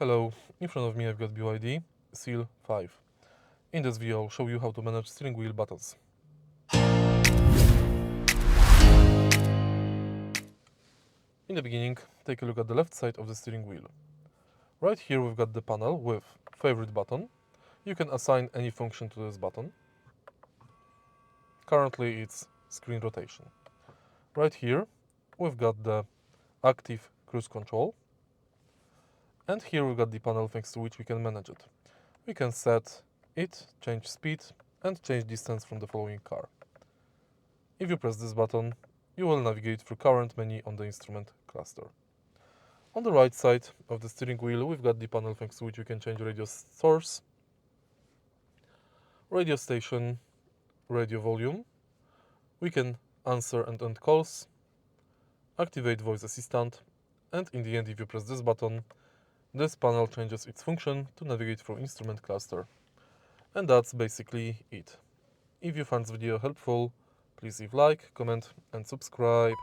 Hello, in front of me I've got BYD SEAL 5. In this video I'll show you how to manage steering wheel buttons. In the beginning, take a look at the left side of the steering wheel. Right here we've got the panel with favorite button. You can assign any function to this button. Currently it's screen rotation. Right here we've got the active cruise control. And here we've got the panel thanks to which we can manage it. We can set it, change speed, and change distance from the following car. If you press this button, you will navigate through current menu on the instrument cluster. On the right side of the steering wheel, we've got the panel thanks to which we can change radio source, radio station, radio volume. We can answer and end calls, activate voice assistant, and in the end, if you press this button, this panel changes its function to navigate through instrument cluster. And that's basically it. If you found this video helpful, please leave like, comment and subscribe.